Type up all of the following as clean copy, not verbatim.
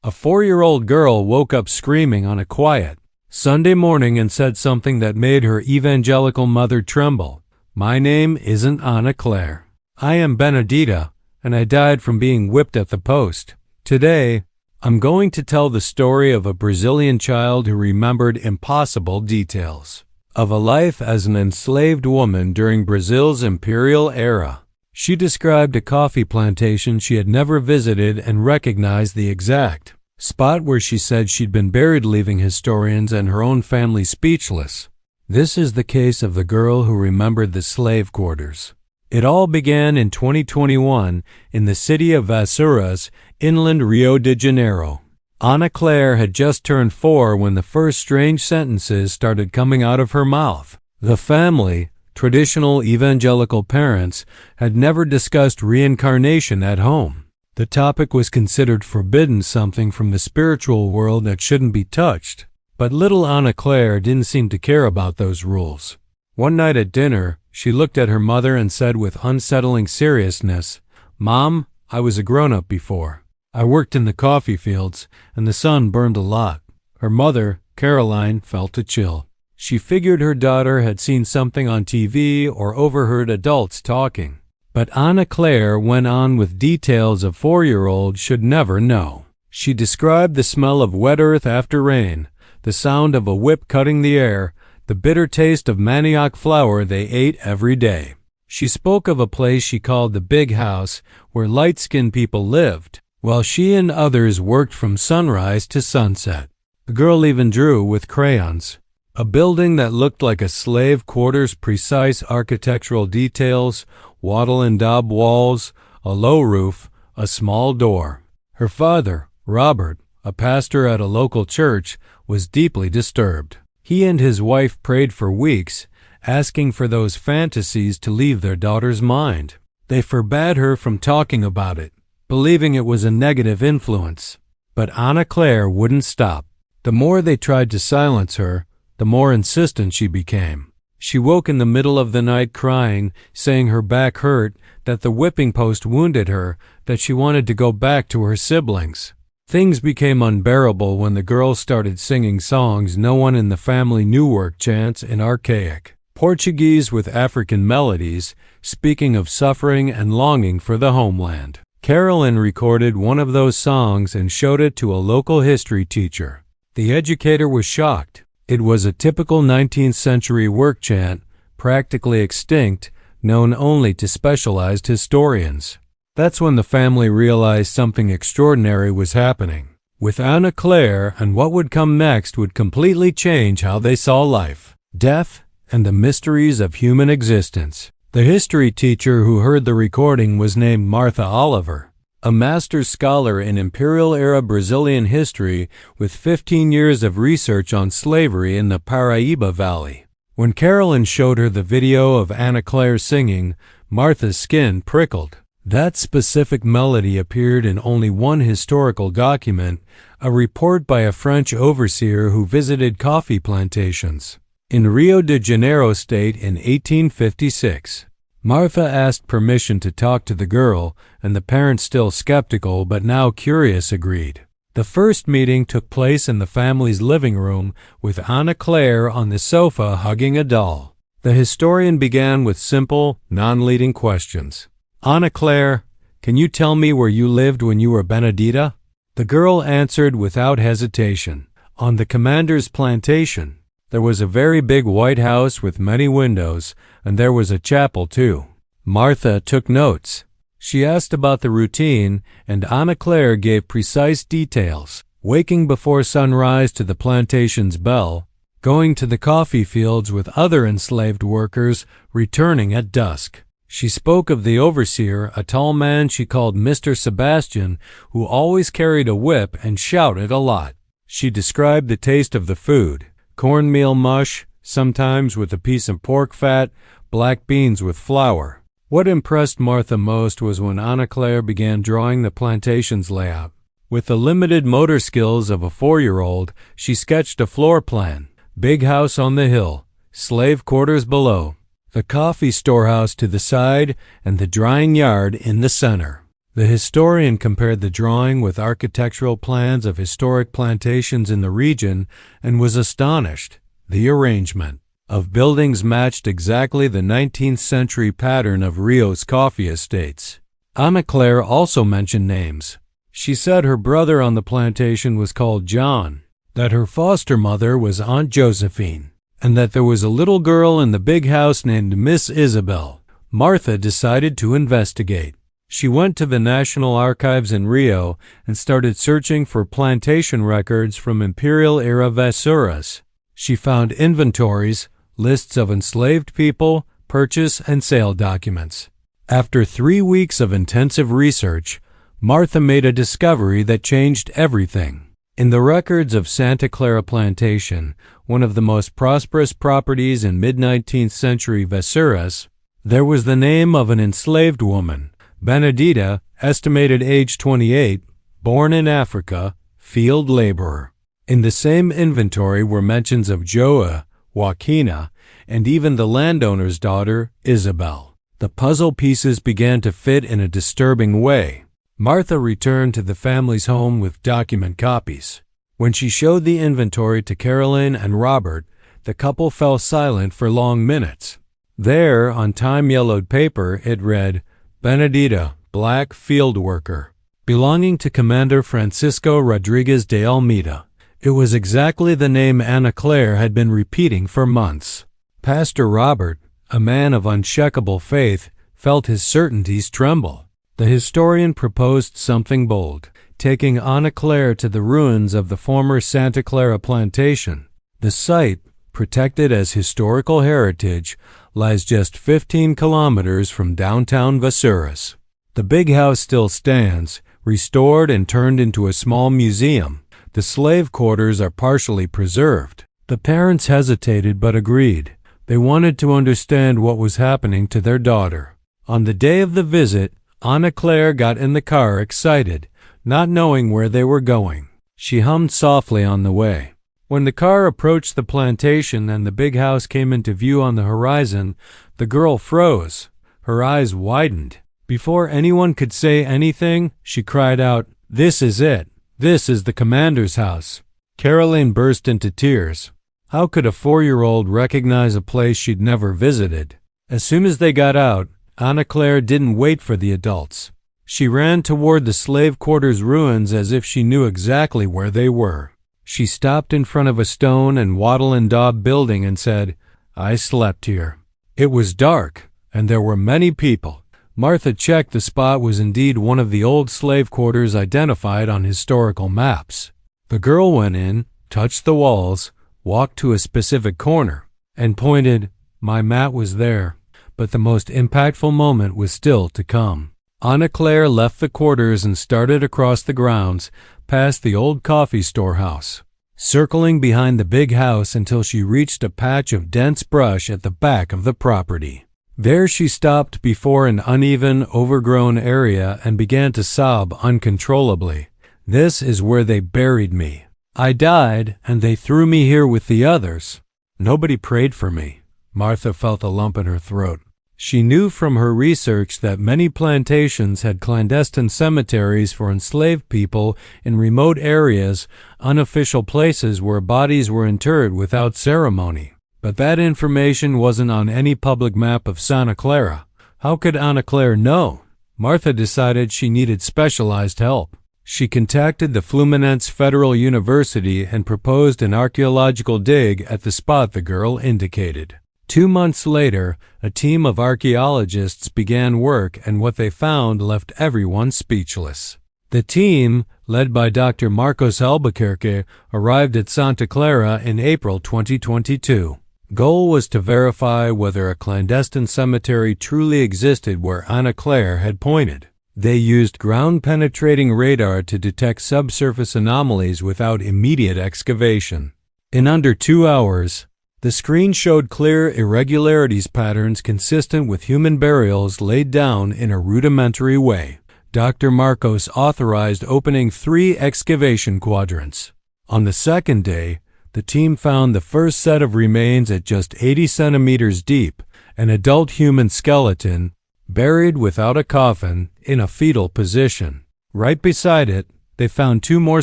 A 4-year-old girl woke up screaming on a quiet Sunday morning and said something that made her evangelical mother tremble. "My name isn't Ana Clara. I am Benedita, and I died from being whipped at the post. Today, I'm going to tell the story of a Brazilian child who remembered impossible details of a life as an enslaved woman during Brazil's imperial era." She described a coffee plantation she had never visited and recognized the exact spot where she said she'd been buried, leaving historians and her own family speechless. This is the case of the girl who remembered the slave quarters. It all began in 2021 in the city of Vassouras, inland Rio de Janeiro. Ana Clara had just turned 4 when the first strange sentences started coming out of her mouth. The family, traditional evangelical parents, had never discussed reincarnation at home. The topic was considered forbidden, something from the spiritual world that shouldn't be touched. But little Ana Clara didn't seem to care about those rules. One night at dinner, she looked at her mother and said with unsettling seriousness, "Mom, I was a grown-up before. I worked in the coffee fields, and the sun burned a lot." Her mother, Caroline, felt a chill. She figured her daughter had seen something on TV or overheard adults talking. But Ana Clara went on with details a 4-year-old should never know. She described the smell of wet earth after rain, the sound of a whip cutting the air, the bitter taste of manioc flour they ate every day. She spoke of a place she called the Big House, where light-skinned people lived, while she and others worked from sunrise to sunset. The girl even drew with crayons. A building that looked like a slave quarters, precise architectural details, wattle and daub walls, a low roof, a small door. Her father, Robert, a pastor at a local church, was deeply disturbed. He and his wife prayed for weeks, asking for those fantasies to leave their daughter's mind. They forbade her from talking about it, believing it was a negative influence. But Ana Clara wouldn't stop. The more they tried to silence her, the more insistent she became. She woke in the middle of the night crying, saying her back hurt, that the whipping post wounded her, that she wanted to go back to her siblings. Things became unbearable when the girl started singing songs no one in the family knew, work chants in archaic Portuguese with African melodies, speaking of suffering and longing for the homeland. Carolyn recorded one of those songs and showed it to a local history teacher. The educator was shocked. It was a typical 19th century work chant, practically extinct, known only to specialized historians. That's when the family realized something extraordinary was happening with Ana Clara, and what would come next would completely change how they saw life, death, and the mysteries of human existence. The history teacher who heard the recording was named Martha Oliver, a master's scholar in Imperial-era Brazilian history with 15 years of research on slavery in the Paraíba Valley. When Carolyn showed her the video of Ana Clara singing, Martha's skin prickled. That specific melody appeared in only one historical document, a report by a French overseer who visited coffee plantations in Rio de Janeiro state in 1856. Martha asked permission to talk to the girl, and the parents, still skeptical but now curious, agreed. The first meeting took place in the family's living room, with Ana Clara on the sofa hugging a doll. The historian began with simple, non-leading questions. "Ana Clara, can you tell me where you lived when you were Benedita?" The girl answered without hesitation. "On the commander's plantation. There was a very big white house with many windows, and there was a chapel too." Martha took notes. She asked about the routine, and Ana Clara gave precise details. Waking before sunrise to the plantation's bell, going to the coffee fields with other enslaved workers, returning at dusk. She spoke of the overseer, a tall man she called Mr. Sebastian, who always carried a whip and shouted a lot. She described the taste of the food: cornmeal mush, sometimes with a piece of pork fat, black beans with flour. What impressed Martha most was when Ana Clara began drawing the plantation's layout. With the limited motor skills of a 4-year-old, she sketched a floor plan: big house on the hill, slave quarters below, the coffee storehouse to the side, and the drying yard in the center. The historian compared the drawing with architectural plans of historic plantations in the region and was astonished. The arrangement of buildings matched exactly the 19th century pattern of Rio's coffee estates. Ana Clara also mentioned names. She said her brother on the plantation was called John, that her foster mother was Aunt Josephine, and that there was a little girl in the big house named Miss Isabel. Martha decided to investigate. She went to the National Archives in Rio and started searching for plantation records from Imperial-era Vassouras. She found inventories, lists of enslaved people, purchase and sale documents. After 3 weeks of intensive research, Martha made a discovery that changed everything. In the records of Santa Clara Plantation, one of the most prosperous properties in mid-19th century Vassouras, there was the name of an enslaved woman, Benedita, estimated age 28, born in Africa, field laborer. In the same inventory were mentions of Joa, Joaquina, and even the landowner's daughter, Isabel. The puzzle pieces began to fit in a disturbing way. Martha returned to the family's home with document copies. When she showed the inventory to Caroline and Robert, the couple fell silent for long minutes. There, on time-yellowed paper, it read, Benedita, black field worker, belonging to Commander Francisco Rodriguez de Almeida. It was exactly the name Ana Clara had been repeating for months. Pastor Robert, a man of unshakable faith, felt his certainties tremble. The historian proposed something bold, taking Ana Clara to the ruins of the former Santa Clara Plantation. The site, protected as historical heritage, lies just 15 kilometers from downtown Vassouras. The big house still stands, restored and turned into a small museum. The slave quarters are partially preserved. The parents hesitated but agreed. They wanted to understand what was happening to their daughter. On the day of the visit, Ana Clara got in the car excited, not knowing where they were going. She hummed softly on the way. When the car approached the plantation and the big house came into view on the horizon, the girl froze. Her eyes widened. Before anyone could say anything, she cried out, "This is it. This is the commander's house." Caroline burst into tears. How could a 4-year-old recognize a place she'd never visited? As soon as they got out, Ana Clara didn't wait for the adults. She ran toward the slave quarters ruins as if she knew exactly where they were. She stopped in front of a stone and wattle and daub building and said, "I slept here." It was dark, and there were many people. Martha checked the spot was indeed one of the old slave quarters identified on historical maps. The girl went in, touched the walls, walked to a specific corner, and pointed. My mat was there. But the most impactful moment was still to come. Ana Clara left the quarters and started across the grounds, past the old coffee storehouse, circling behind the big house until she reached a patch of dense brush at the back of the property. There she stopped before an uneven, overgrown area and began to sob uncontrollably. "This is where they buried me. I died, and they threw me here with the others. Nobody prayed for me." Martha felt a lump in her throat. She knew from her research that many plantations had clandestine cemeteries for enslaved people in remote areas, unofficial places where bodies were interred without ceremony. But that information wasn't on any public map of Santa Clara. How could Ana Clara know? Martha decided she needed specialized help. She contacted the Fluminense Federal University and proposed an archaeological dig at the spot the girl indicated. 2 months later, a team of archaeologists began work, and what they found left everyone speechless. The team, led by Dr. Marcos Albuquerque, arrived at Santa Clara in April 2022. Goal was to verify whether a clandestine cemetery truly existed where Ana Clara had pointed. They used ground-penetrating radar to detect subsurface anomalies without immediate excavation. In under 2 hours, the screen showed clear irregularities patterns consistent with human burials laid down in a rudimentary way. Dr. Marcos authorized opening 3 excavation quadrants. On the second day, the team found the first set of remains at just 80 centimeters deep, an adult human skeleton, buried without a coffin, in a fetal position. Right beside it, they found 2 more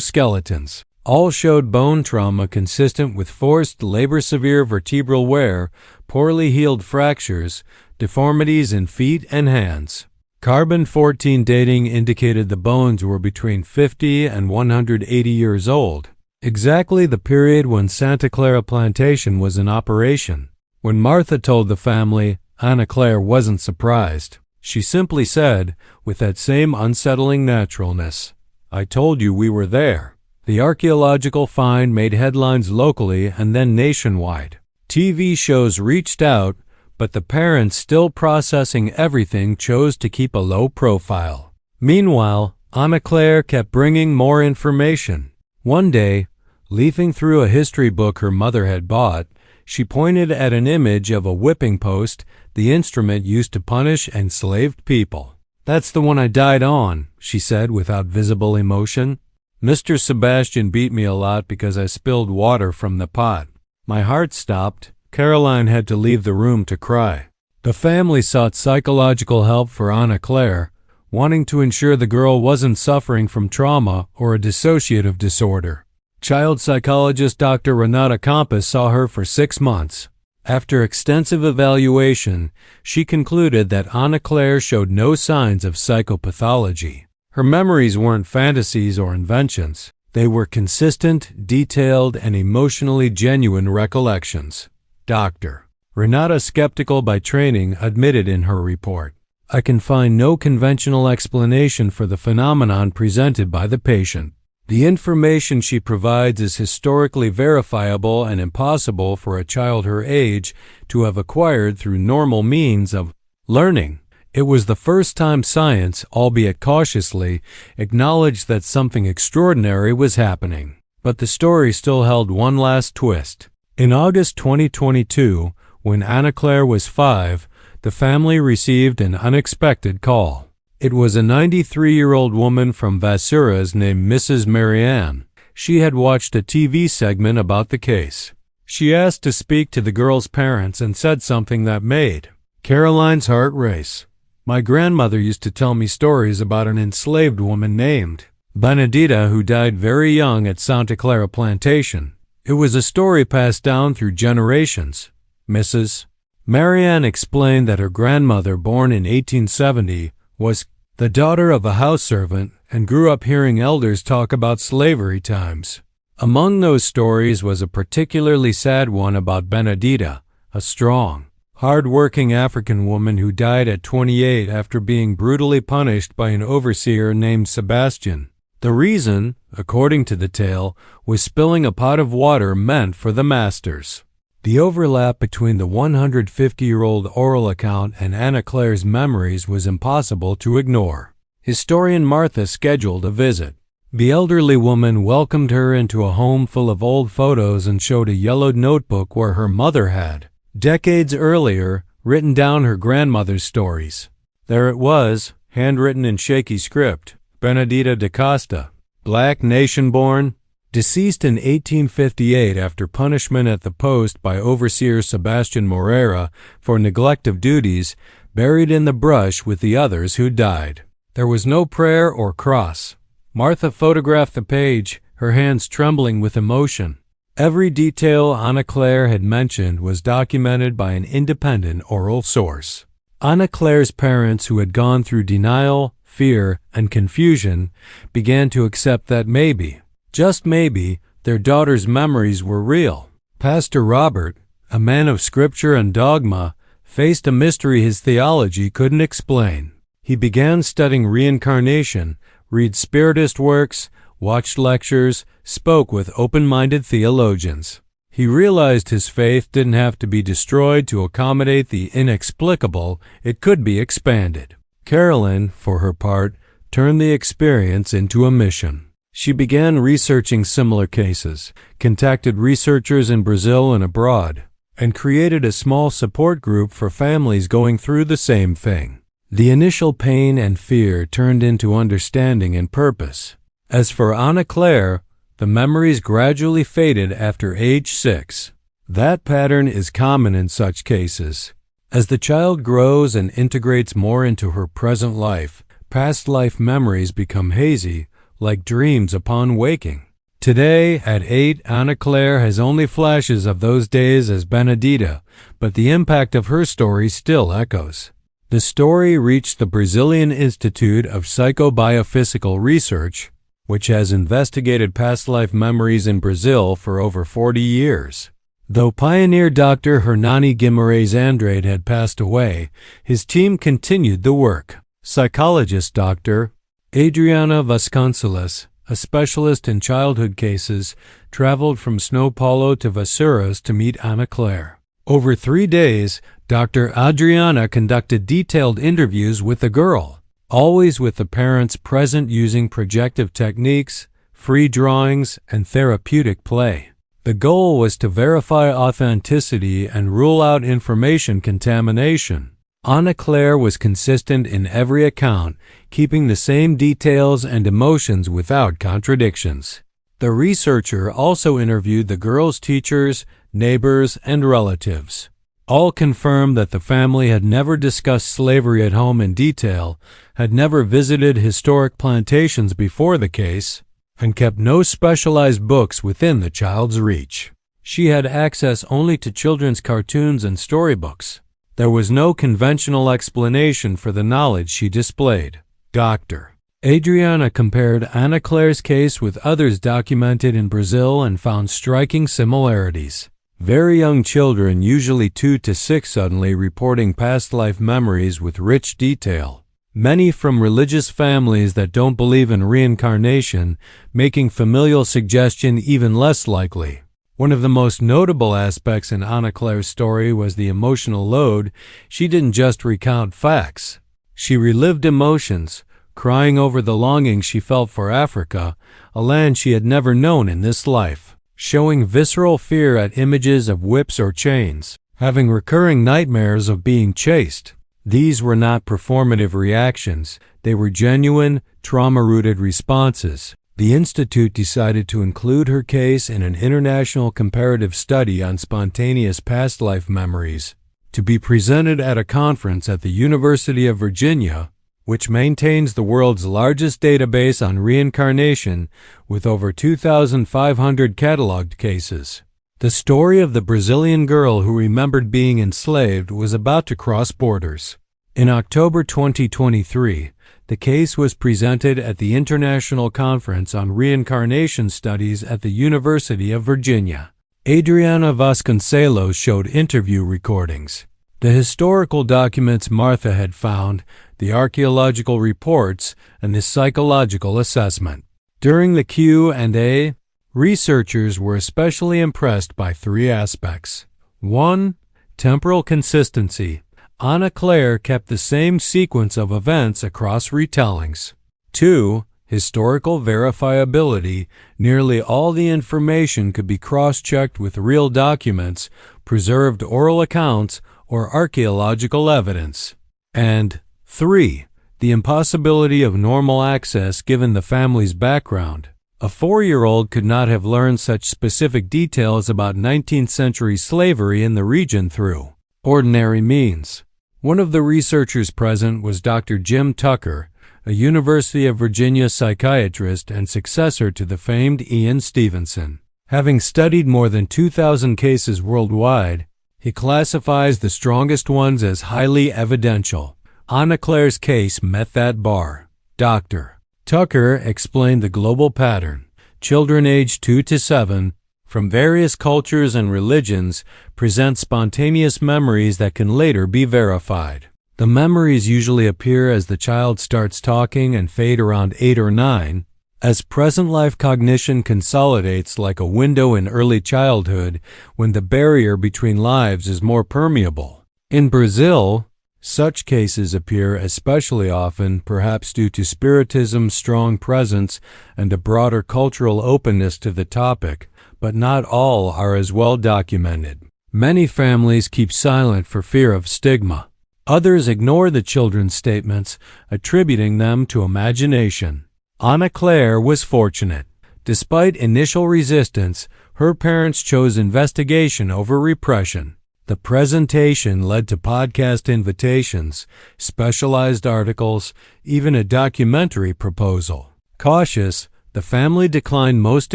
skeletons. All showed bone trauma consistent with forced labor, severe vertebral wear, poorly healed fractures, deformities in feet and hands. Carbon-14 dating indicated the bones were between 50 and 180 years old, exactly the period when Santa Clara Plantation was in operation. When Martha told the family, Ana Clara wasn't surprised. She simply said, with that same unsettling naturalness, "I told you we were there." The archaeological find made headlines locally and then nationwide. TV shows reached out, but the parents, still processing everything, chose to keep a low profile. Meanwhile, Ana Clara kept bringing more information. One day, leafing through a history book her mother had bought, she pointed at an image of a whipping post, the instrument used to punish enslaved people. "That's the one I died on," she said without visible emotion. "Mr. Sebastian beat me a lot because I spilled water from the pot." My heart stopped. Caroline had to leave the room to cry. The family sought psychological help for Ana Clara, wanting to ensure the girl wasn't suffering from trauma or a dissociative disorder. Child psychologist Dr. Renata Campos saw her for 6 months. After extensive evaluation, she concluded that Ana Clara showed no signs of psychopathology. Her memories weren't fantasies or inventions. They were consistent, detailed, and emotionally genuine recollections. Dr. Renata, skeptical by training, admitted in her report, "I can find no conventional explanation for the phenomenon presented by the patient. The information she provides is historically verifiable and impossible for a child her age to have acquired through normal means of learning." It was the first time science, albeit cautiously, acknowledged that something extraordinary was happening. But the story still held one last twist. In August 2022, when Ana Clara was 5, the family received an unexpected call. It was a 93-year-old woman from Vassouras named Mrs. Marianne. She had watched a TV segment about the case. She asked to speak to the girl's parents and said something that made Caroline's heart race. "My grandmother used to tell me stories about an enslaved woman named Benedita who died very young at Santa Clara Plantation. It was a story passed down through generations." Mrs. Marianne explained that her grandmother, born in 1870, was the daughter of a house servant and grew up hearing elders talk about slavery times. Among those stories was a particularly sad one about Benedita, a strong, hard-working African woman who died at 28 after being brutally punished by an overseer named Sebastian. The reason, according to the tale, was spilling a pot of water meant for the masters. The overlap between the 150-year-old oral account and Ana Clara's memories was impossible to ignore. Historian Martha scheduled a visit. The elderly woman welcomed her into a home full of old photos and showed a yellowed notebook where her mother had, decades earlier, written down her grandmother's stories. There it was, handwritten in shaky script. Benedita da Costa, black, nation-born, deceased in 1858 after punishment at the post by overseer Sebastian Moreira for neglect of duties, buried in the brush with the others who died. There was no prayer or cross. Martha photographed the page, her hands trembling with emotion. Every detail Ana Clara had mentioned was documented by an independent oral source. Ana Clara's parents, who had gone through denial, fear, and confusion, began to accept that maybe, just maybe, their daughter's memories were real. Pastor Robert, a man of scripture and dogma, faced a mystery his theology couldn't explain. He began studying reincarnation, read spiritist works, watched lectures, spoke with open-minded theologians. He realized his faith didn't have to be destroyed to accommodate the inexplicable, it could be expanded. Caroline, for her part, turned the experience into a mission. She began researching similar cases, contacted researchers in Brazil and abroad, and created a small support group for families going through the same thing. The initial pain and fear turned into understanding and purpose. As for Ana Clara, the memories gradually faded after age 6. That pattern is common in such cases. As the child grows and integrates more into her present life, past life memories become hazy, like dreams upon waking. Today, at 8, Ana Clara has only flashes of those days as Benedita, but the impact of her story still echoes. The story reached the Brazilian Institute of Psychobiophysical Research, which has investigated past life memories in Brazil for over 40 years. Though pioneer Dr. Hernani Guimarães Andrade had passed away, his team continued the work. Psychologist Dr. Adriana Vasconcelos, a specialist in childhood cases, traveled from São Paulo to Vassouras to meet Ana Clara. Over 3 days, Dr. Adriana conducted detailed interviews with the girl, always with the parents present using projective techniques, free drawings, and therapeutic play. The goal was to verify authenticity and rule out information contamination. Ana Clara was consistent in every account, keeping the same details and emotions without contradictions. The researcher also interviewed the girl's teachers, neighbors, and relatives. All confirmed that the family had never discussed slavery at home in detail, had never visited historic plantations before the case, and kept no specialized books within the child's reach. She had access only to children's cartoons and storybooks. There was no conventional explanation for the knowledge she displayed. Dr. Adriana compared Ana Clara's case with others documented in Brazil and found striking similarities. Very young children, usually 2 to 6, suddenly reporting past life memories with rich detail. Many from religious families that don't believe in reincarnation, making familial suggestion even less likely. One of the most notable aspects in Ana Clara's story was the emotional load. She didn't just recount facts. She relived emotions, crying over the longing she felt for Africa, a land she had never known in this life, showing visceral fear at images of whips or chains, having recurring nightmares of being chased. These were not performative reactions. They were genuine, trauma-rooted responses. The Institute decided to include her case in an international comparative study on spontaneous past life memories, to be presented at a conference at the University of Virginia, which maintains the world's largest database on reincarnation with over 2,500 cataloged cases. The story of the Brazilian girl who remembered being enslaved was about to cross borders. In October 2023, the case was presented at the International Conference on Reincarnation Studies at the University of Virginia. Adriana Vasconcelos showed interview recordings, the historical documents Martha had found, the archaeological reports, and the psychological assessment. During the Q&A, researchers were especially impressed by 3 aspects. 1. Temporal consistency. Ana Clara kept the same sequence of events across retellings. 2. Historical verifiability. Nearly all the information could be cross-checked with real documents, preserved oral accounts, or archaeological evidence. And 3. The impossibility of normal access given the family's background. A 4-year-old could not have learned such specific details about 19th century slavery in the region through ordinary means. One of the researchers present was Dr. Jim Tucker, a University of Virginia psychiatrist and successor to the famed Ian Stevenson. Having studied more than 2,000 cases worldwide, he classifies the strongest ones as highly evidential. Ana Clara's case met that bar. Dr. Tucker explained the global pattern. Children aged 2 to 7, from various cultures and religions, present spontaneous memories that can later be verified. The memories usually appear as the child starts talking and fade around 8 or 9, as present life cognition consolidates like a window in early childhood when the barrier between lives is more permeable. In Brazil, such cases appear especially often, perhaps due to Spiritism's strong presence and a broader cultural openness to the topic, but not all are as well documented. Many families keep silent for fear of stigma. Others ignore the children's statements, attributing them to imagination. Ana Clara was fortunate. Despite initial resistance, her parents chose investigation over repression. The presentation led to podcast invitations, specialized articles, even a documentary proposal. Cautious, the family declined most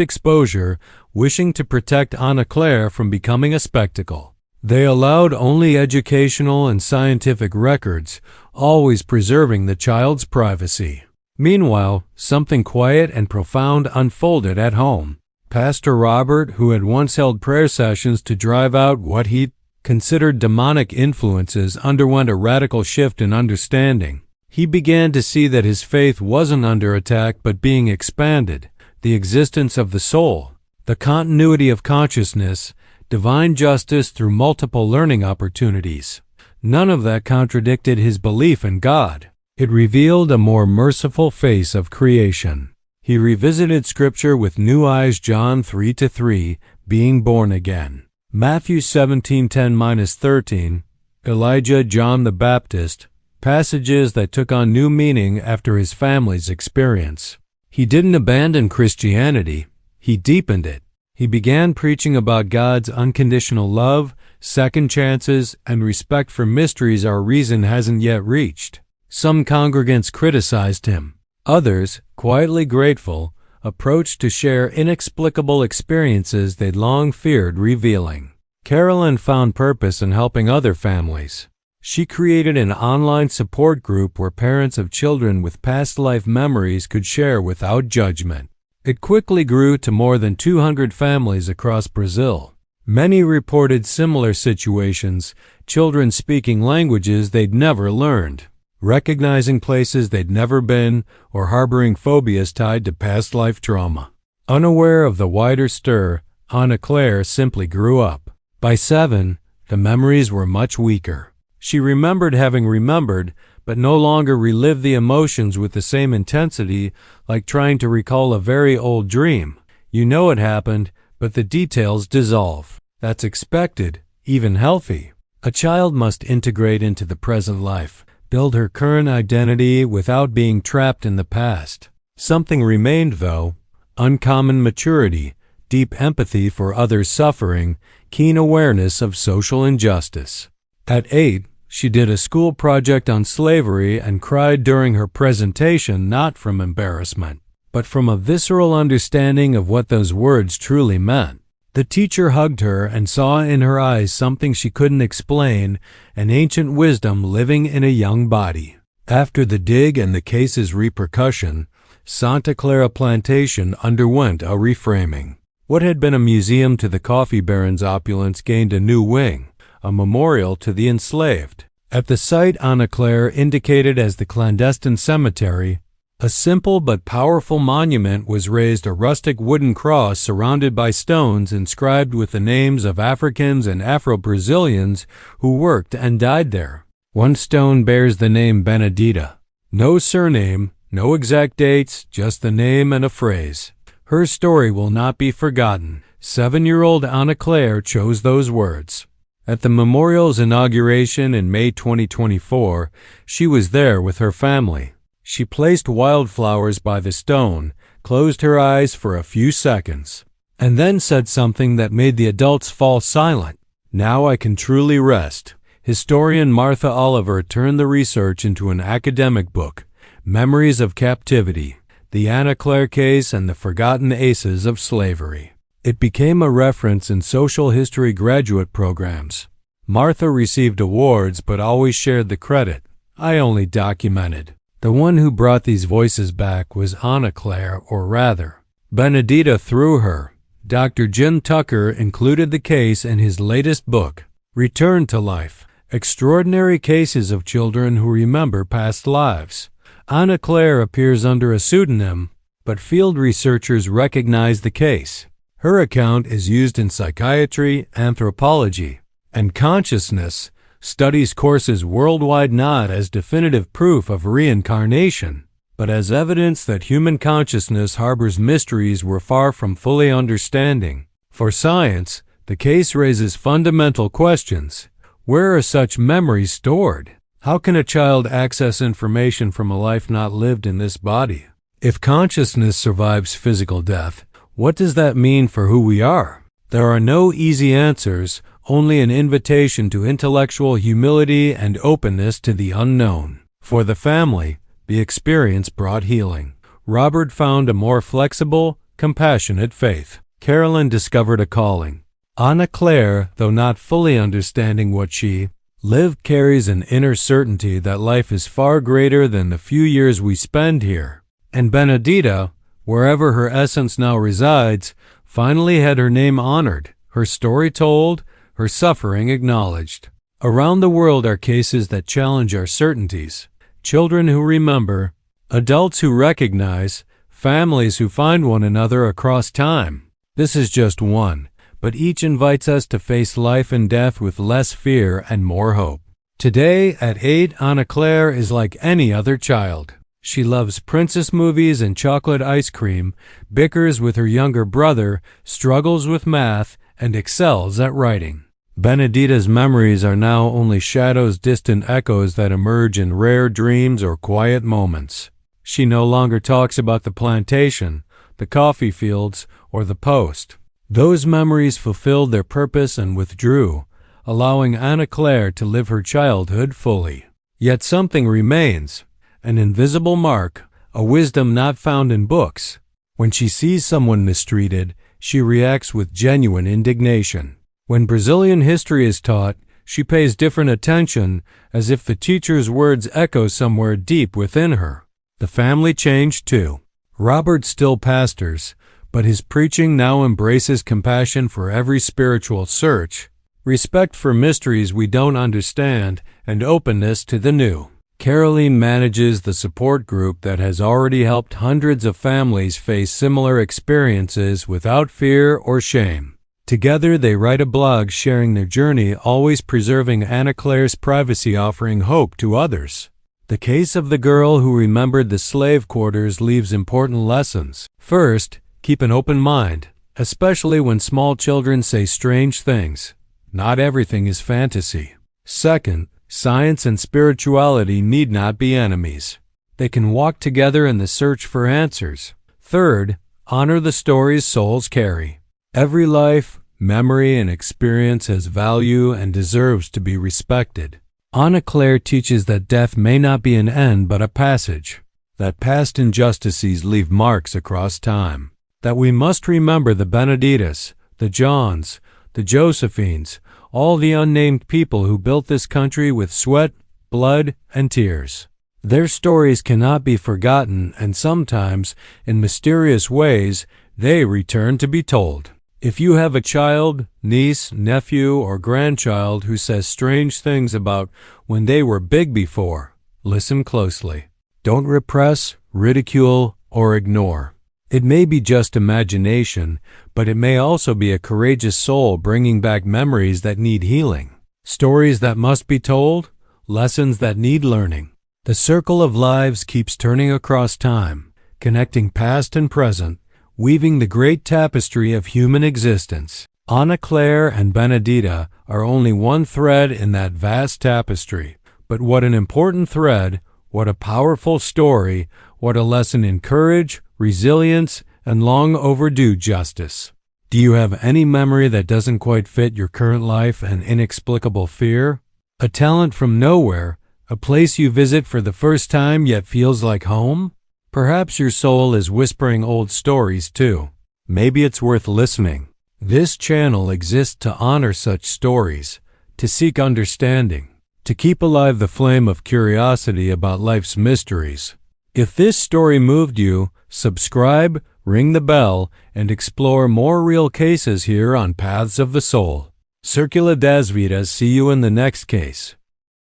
exposure, wishing to protect Ana Clara from becoming a spectacle. They allowed only educational and scientific records, always preserving the child's privacy. Meanwhile, something quiet and profound unfolded at home. Pastor Robert, who had once held prayer sessions to drive out what he considered demonic influences, underwent a radical shift in understanding. He began to see that his faith wasn't under attack but being expanded, the existence of the soul, the continuity of consciousness, divine justice through multiple learning opportunities. None of that contradicted his belief in God. It revealed a more merciful face of creation. He revisited Scripture with new eyes. John 3:3, being born again. Matthew 17:10-13, Elijah, John the Baptist, passages that took on new meaning after his family's experience. He didn't abandon Christianity, he deepened it. He began preaching about God's unconditional love, second chances, and respect for mysteries our reason hasn't yet reached. Some congregants criticized him. Others, quietly grateful, approached to share inexplicable experiences they'd long feared revealing. Carolyn found purpose in helping other families. She created an online support group where parents of children with past life memories could share without judgment. It quickly grew to more than 200 families across Brazil. Many reported similar situations, children speaking languages they'd never learned, recognizing places they'd never been, or harboring phobias tied to past life trauma. Unaware of the wider stir, Ana Clara simply grew up. By 7, the memories were much weaker. She remembered having remembered, but no longer relived the emotions with the same intensity, like trying to recall a very old dream. You know it happened, but the details dissolve. That's expected, even healthy. A child must integrate into the present life, build her current identity without being trapped in the past. Something remained, though: uncommon maturity, deep empathy for others' suffering, keen awareness of social injustice. At 8, she did a school project on slavery and cried during her presentation, not from embarrassment, but from a visceral understanding of what those words truly meant. The teacher hugged her and saw in her eyes something she couldn't explain, an ancient wisdom living in a young body. After the dig and the case's repercussion, Santa Clara Plantation underwent a reframing. What had been a museum to the coffee baron's opulence gained a new wing, a memorial to the enslaved. At the site Ana Clara indicated as the clandestine cemetery, a simple but powerful monument was raised, a rustic wooden cross surrounded by stones inscribed with the names of Africans and Afro-Brazilians who worked and died there. One stone bears the name Benedita. No surname, no exact dates, just the name and a phrase. Her story will not be forgotten. 7-year-old Ana Clara chose those words. At the memorial's inauguration in May 2024, she was there with her family. She placed wildflowers by the stone, closed her eyes for a few seconds, and then said something that made the adults fall silent. "Now I can truly rest." Historian Martha Oliver turned the research into an academic book, Memories of Captivity, the Ana Clara Case and the Forgotten Aces of Slavery. It became a reference in social history graduate programs. Martha received awards but always shared the credit. I only documented. The one who brought these voices back was Ana Clara, or rather, Benedita through her. Dr. Jim Tucker included the case in his latest book, Return to Life: Extraordinary Cases of Children Who Remember Past Lives. Ana Clara appears under a pseudonym, but field researchers recognize the case. Her account is used in psychiatry, anthropology, and consciousness studies courses worldwide, not as definitive proof of reincarnation, but as evidence that human consciousness harbors mysteries we're far from fully understanding. For science, the case raises fundamental questions. Where are such memories stored? How can a child access information from a life not lived in this body? If consciousness survives physical death, what does that mean for who we are? There are no easy answers, only an invitation to intellectual humility and openness to the unknown. For the family, the experience brought healing. Robert found a more flexible, compassionate faith. Carolyn discovered a calling. Ana Clara, though not fully understanding what she lived, carries an inner certainty that life is far greater than the few years we spend here. And Benedita, wherever her essence now resides, finally had her name honored, her story told, her suffering acknowledged. Around the world are cases that challenge our certainties. Children who remember, adults who recognize, families who find one another across time. This is just one, but each invites us to face life and death with less fear and more hope. Today, at 8, Ana Clara is like any other child. She loves princess movies and chocolate ice cream, bickers with her younger brother, struggles with math, and excels at writing. Benedita's memories are now only shadows, distant echoes that emerge in rare dreams or quiet moments. She no longer talks about the plantation, the coffee fields, or the post. Those memories fulfilled their purpose and withdrew, allowing Ana Clara to live her childhood fully. Yet something remains, an invisible mark, a wisdom not found in books. When she sees someone mistreated, she reacts with genuine indignation. When Brazilian history is taught, she pays different attention, as if the teacher's words echo somewhere deep within her. The family changed too. Robert still pastors, but his preaching now embraces compassion for every spiritual search, respect for mysteries we don't understand, and openness to the new. Caroline manages the support group that has already helped hundreds of families face similar experiences without fear or shame. Together they write a blog sharing their journey, always preserving Ana Clara's privacy, offering hope to others. The case of the girl who remembered the slave quarters leaves important lessons. First, keep an open mind, especially when small children say strange things. Not everything is fantasy. Second, science and spirituality need not be enemies. They can walk together in the search for answers. Third, honor the stories souls carry. Every life, memory, and experience has value and deserves to be respected. Ana Clara teaches that death may not be an end but a passage, that past injustices leave marks across time, that we must remember the Beneditas, the Johns, the Josephines, all the unnamed people who built this country with sweat, blood, and tears. Their stories cannot be forgotten, and sometimes, in mysterious ways, they return to be told. If you have a child, niece, nephew, or grandchild who says strange things about when they were big before, listen closely. Don't repress, ridicule, or ignore. It may be just imagination, but it may also be a courageous soul bringing back memories that need healing, stories that must be told, lessons that need learning. The circle of lives keeps turning across time, connecting past and present, weaving the great tapestry of human existence. Ana Clara and Benedita are only one thread in that vast tapestry. But what an important thread, what a powerful story, what a lesson in courage, resilience, and long overdue justice. Do you have any memory that doesn't quite fit your current life and inexplicable fear? A talent from nowhere, a place you visit for the first time yet feels like home? Perhaps your soul is whispering old stories too. Maybe it's worth listening. This channel exists to honor such stories, to seek understanding, to keep alive the flame of curiosity about life's mysteries. If this story moved you, subscribe, ring the bell, and explore more real cases here on Paths of the Soul. Circula das Vidas. See you in the next case.